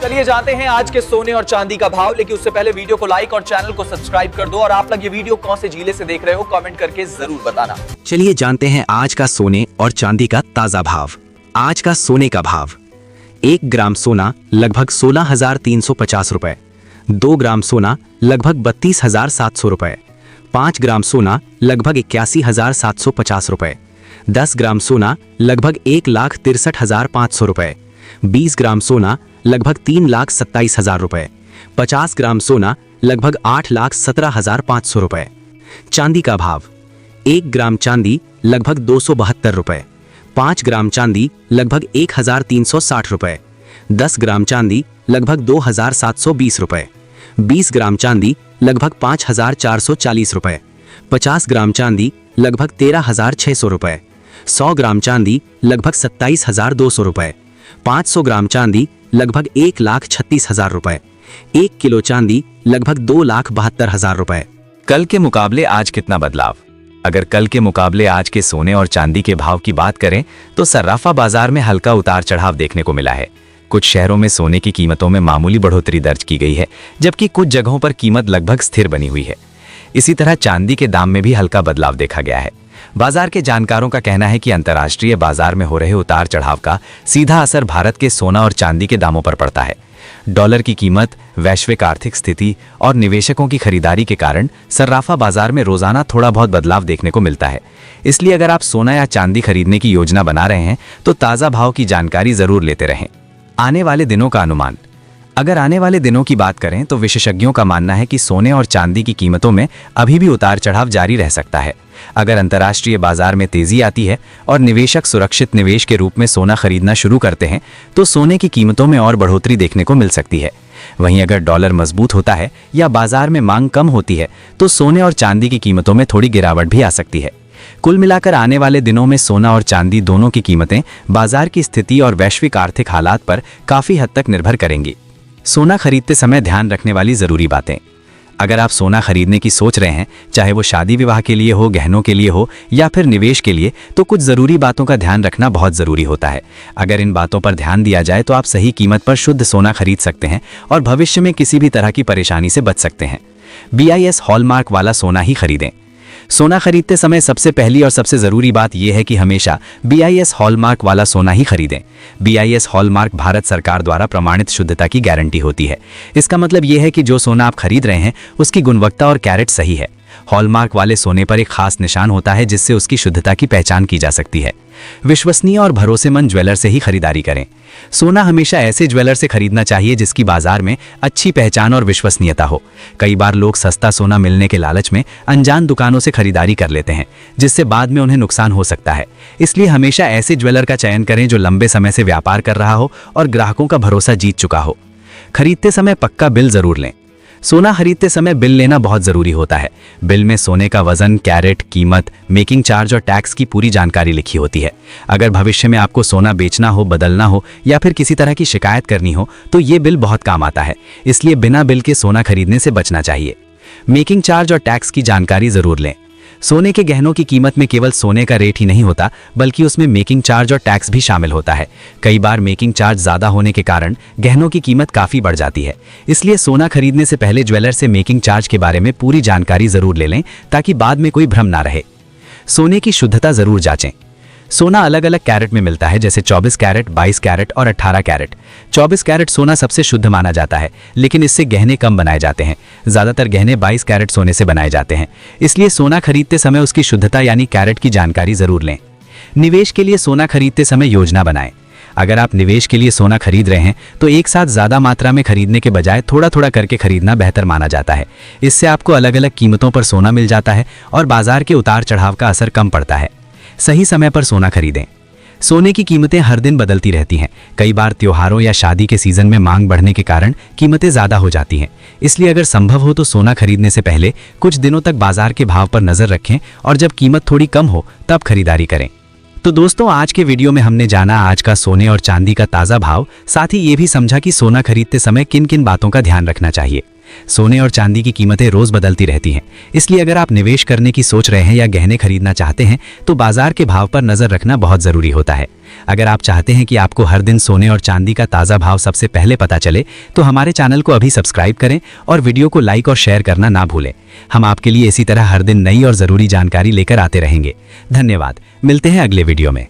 चलिए जानते हैं आज के सोने और चांदी का भाव, लेकिन उससे पहले वीडियो को लाइक और चैनल को सब्सक्राइब कर दो। और आप लोग ये वीडियो कौन से जिले से देख रहे हो कमेंट करके जरूर बताना। चलिए जानते हैं आज का सोने और चांदी का ताजा भाव। आज का सोने का भाव, 1 ग्राम सोना लगभग 16,350 रुपए, 2 ग्राम सोना लगभग 32,700 रुपए, 5 ग्राम सोना लगभग 81,750 रुपए, 10 ग्राम सोना लगभग 1,63,500 रुपए, 20 ग्राम सोना लगभग 3,27,000 रुपए, 50 ग्राम सोना लगभग 8,17,500 रुपए। चांदी का भाव, 1 ग्राम चांदी लगभग 272 रुपए, 5 ग्राम चांदी लगभग 1,360 रुपए, 10 ग्राम चांदी लगभग 2,720 रुपए, 20 ग्राम चांदी लगभग 5,440 रुपए, 50 ग्राम चांदी लगभग 13,600 रुपए, 100 ग्राम चांदी लगभग 27,200 रुपए, 500 ग्राम चांदी लगभग 1,36,000 रुपए, 1 किलो चांदी लगभग 2,72,000 रुपए। कल के मुकाबले आज कितना बदलाव? अगर कल के मुकाबले आज के सोने और चांदी के भाव की बात करें तो सर्राफा बाजार में हल्का उतार चढ़ाव देखने को मिला है। कुछ शहरों में सोने की कीमतों में मामूली बढ़ोतरी दर्ज की गई है, जबकि कुछ जगहों पर कीमत लगभग स्थिर बनी हुई है। इसी तरह चांदी के दाम में भी हल्का बदलाव देखा गया है। बाजार के जानकारों का कहना है कि अंतर्राष्ट्रीय बाजार में हो रहे उतार चढ़ाव का सीधा असर भारत के सोना और चांदी के दामों पर पड़ता है। डॉलर की कीमत, वैश्विक आर्थिक स्थिति और निवेशकों की खरीदारी के कारण सर्राफा बाजार में रोजाना थोड़ा बहुत बदलाव देखने को मिलता है। इसलिए अगर आप सोना या चांदी खरीदने की योजना बना रहे हैं तो ताज़ा भाव की जानकारी जरूर लेते रहें। आने वाले दिनों का अनुमान, अगर आने वाले दिनों की बात करें तो विशेषज्ञों का मानना है कि सोने और चांदी की कीमतों में अभी भी उतार चढ़ाव जारी रह सकता है। अगर अंतर्राष्ट्रीय बाजार में तेजी आती है और निवेशक सुरक्षित निवेश के रूप में सोना खरीदना शुरू करते हैं तो सोने की कीमतों में और बढ़ोतरी देखने को मिल सकती है। वहीं अगर डॉलर मजबूत होता है या बाजार में मांग कम होती है तो सोने और चांदी की कीमतों में थोड़ी गिरावट भी आ सकती है। कुल मिलाकर आने वाले दिनों में सोना और चांदी दोनों की कीमतें बाजार की स्थिति और वैश्विक आर्थिक हालात पर काफी हद तक निर्भर करेंगी। सोना खरीदते समय ध्यान रखने वाली जरूरी बातें। अगर आप सोना खरीदने की सोच रहे हैं, चाहे वो शादी विवाह के लिए हो, गहनों के लिए हो या फिर निवेश के लिए, तो कुछ जरूरी बातों का ध्यान रखना बहुत जरूरी होता है। अगर इन बातों पर ध्यान दिया जाए तो आप सही कीमत पर शुद्ध सोना खरीद सकते हैं और भविष्य में किसी भी तरह की परेशानी से बच सकते हैं। BIS हॉलमार्क वाला सोना ही खरीदें। सोना खरीदते समय सबसे पहली और सबसे ज़रूरी बात यह है कि हमेशा BIS हॉलमार्क वाला सोना ही खरीदें। BIS हॉलमार्क भारत सरकार द्वारा प्रमाणित शुद्धता की गारंटी होती है। इसका मतलब यह है कि जो सोना आप खरीद रहे हैं उसकी गुणवत्ता और कैरेट सही है। हॉलमार्क वाले सोने पर एक खास निशान होता है जिससे उसकी शुद्धता की पहचान की जा सकती है। विश्वसनीय और भरोसेमंद ज्वेलर से ही खरीदारी करें। सोना हमेशा ऐसे ज्वेलर से खरीदना चाहिए जिसकी बाजार में अच्छी पहचान और विश्वसनीयता हो। कई बार लोग सस्ता सोना मिलने के लालच में अनजान दुकानों से खरीदारी कर लेते हैं, जिससे बाद में उन्हें नुकसान हो सकता है। इसलिए हमेशा ऐसे ज्वेलर का चयन करें जो लंबे समय से व्यापार कर रहा हो और ग्राहकों का भरोसा जीत चुका हो। खरीदते समय पक्का बिल जरूर लें। सोना खरीदते समय बिल लेना बहुत ज़रूरी होता है। बिल में सोने का वजन, कैरेट, कीमत, मेकिंग चार्ज और टैक्स की पूरी जानकारी लिखी होती है। अगर भविष्य में आपको सोना बेचना हो, बदलना हो या फिर किसी तरह की शिकायत करनी हो तो ये बिल बहुत काम आता है। इसलिए बिना बिल के सोना खरीदने से बचना चाहिए। मेकिंग चार्ज और टैक्स की जानकारी ज़रूर लें। सोने के गहनों की कीमत में केवल सोने का रेट ही नहीं होता, बल्कि उसमें मेकिंग चार्ज और टैक्स भी शामिल होता है। कई बार मेकिंग चार्ज ज़्यादा होने के कारण गहनों की कीमत काफ़ी बढ़ जाती है। इसलिए सोना खरीदने से पहले ज्वेलर से मेकिंग चार्ज के बारे में पूरी जानकारी ज़रूर ले लें ताकि बाद में कोई भ्रम ना रहे। सोने की शुद्धता ज़रूर जांचें। सोना अलग अलग कैरेट में मिलता है, जैसे 24 कैरेट, 22 कैरेट और 18 कैरेट। 24 कैरेट सोना सबसे शुद्ध माना जाता है, लेकिन इससे गहने कम बनाए जाते हैं। ज़्यादातर गहने 22 कैरेट सोने से बनाए जाते हैं। इसलिए सोना खरीदते समय उसकी शुद्धता यानी कैरेट की जानकारी ज़रूर लें। निवेश के लिए सोना खरीदते समय योजना बनाएं। अगर आप निवेश के लिए सोना खरीद रहे हैं तो एक साथ ज़्यादा मात्रा में खरीदने के बजाय थोड़ा थोड़ा करके खरीदना बेहतर माना जाता है। इससे आपको अलग अलग कीमतों पर सोना मिल जाता है और बाजार के उतार चढ़ाव का असर कम पड़ता है। सही समय पर सोना खरीदें। सोने की कीमतें हर दिन बदलती रहती हैं। कई बार त्योहारों या शादी के सीजन में मांग बढ़ने के कारण कीमतें ज़्यादा हो जाती हैं। इसलिए अगर संभव हो तो सोना खरीदने से पहले कुछ दिनों तक बाजार के भाव पर नज़र रखें और जब कीमत थोड़ी कम हो तब खरीदारी करें। तो दोस्तों, आज के वीडियो में हमने जाना आज का सोने और चांदी का ताज़ा भाव, साथ ही ये भी समझा कि सोना खरीदते समय किन किन बातों का ध्यान रखना चाहिए। सोने और चांदी की कीमतें रोज बदलती रहती हैं, इसलिए अगर आप निवेश करने की सोच रहे हैं या गहने खरीदना चाहते हैं तो बाजार के भाव पर नजर रखना बहुत जरूरी होता है। अगर आप चाहते हैं कि आपको हर दिन सोने और चांदी का ताज़ा भाव सबसे पहले पता चले तो हमारे चैनल को अभी सब्सक्राइब करें और वीडियो को लाइक और शेयर करना ना भूलें। हम आपके लिए इसी तरह हर दिन नई और ज़रूरी जानकारी लेकर आते रहेंगे। धन्यवाद, मिलते हैं अगले वीडियो में।